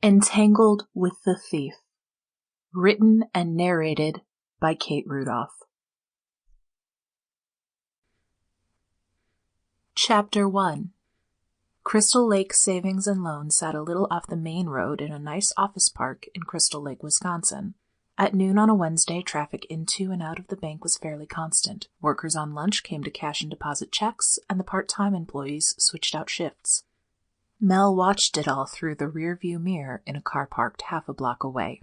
Entangled with the Thief. Written and narrated by Kate Rudolph. Chapter 1. Crystal Lake Savings and Loan sat a little off the main road in a nice office park in Crystal Lake, Wisconsin. At noon on a Wednesday, traffic into and out of the bank was fairly constant. Workers on lunch came to cash and deposit checks, and the part-time employees switched out shifts. Mel watched it all through the rear-view mirror in a car parked half a block away.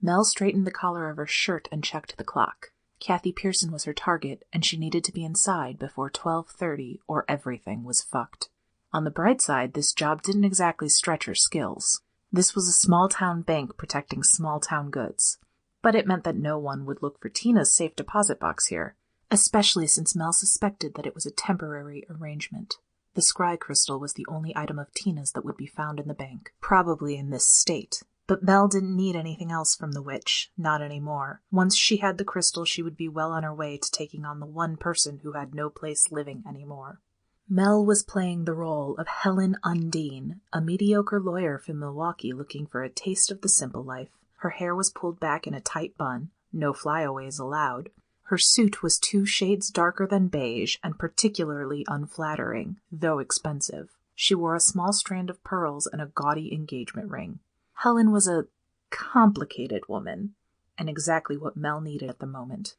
Mel straightened the collar of her shirt and checked the clock. Kathy Pearson was her target, and she needed to be inside before 12:30 or everything was fucked. On the bright side, this job didn't exactly stretch her skills. This was a small-town bank protecting small-town goods. But it meant that no one would look for Tina's safe deposit box here, especially since Mel suspected that it was a temporary arrangement. The scry crystal was the only item of Tina's that would be found in the bank, probably in this state. But Mel didn't need anything else from the witch, not anymore. Once she had the crystal, she would be well on her way to taking on the one person who had no place living anymore. Mel was playing the role of Helen Undine, a mediocre lawyer from Milwaukee looking for a taste of the simple life. Her hair was pulled back in a tight bun, no flyaways allowed. Her suit was 2 shades darker than beige and particularly unflattering, though expensive. She wore a small strand of pearls and a gaudy engagement ring. Helen was a complicated woman, and exactly what Mel needed at the moment.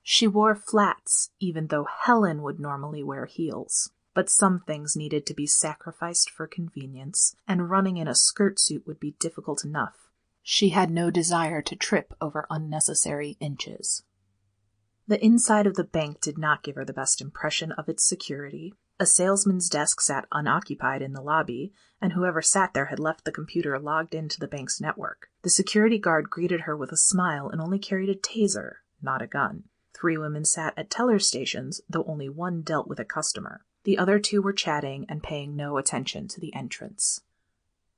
She wore flats, even though Helen would normally wear heels. But some things needed to be sacrificed for convenience, and running in a skirt suit would be difficult enough. She had no desire to trip over unnecessary inches. The inside of the bank did not give her the best impression of its security. A salesman's desk sat unoccupied in the lobby, and whoever sat there had left the computer logged into the bank's network. The security guard greeted her with a smile and only carried a taser, not a gun. 3 women sat at teller stations, though only one dealt with a customer. The other 2 were chatting and paying no attention to the entrance.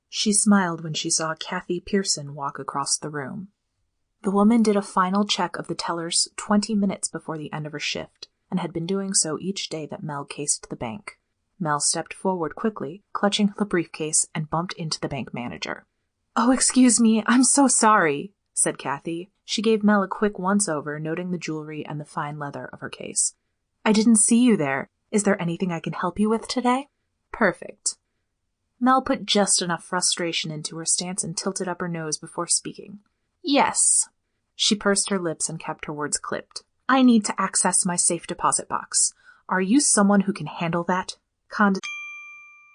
She smiled when she saw Kathy Pearson walk across the room. The woman did a final check of the tellers 20 minutes before the end of her shift, and had been doing so each day that Mel cased the bank. Mel stepped forward quickly, clutching the briefcase, and bumped into the bank manager. "Oh, excuse me, I'm so sorry," said Kathy. She gave Mel a quick once-over, noting the jewelry and the fine leather of her case. "I didn't see you there. Is there anything I can help you with today?" "Perfect." Mel put just enough frustration into her stance and tilted up her nose before speaking. "Yes." She pursed her lips and kept her words clipped. "I need to access my safe deposit box. Are you someone who can handle that?"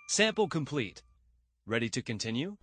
Sample complete. Ready to continue?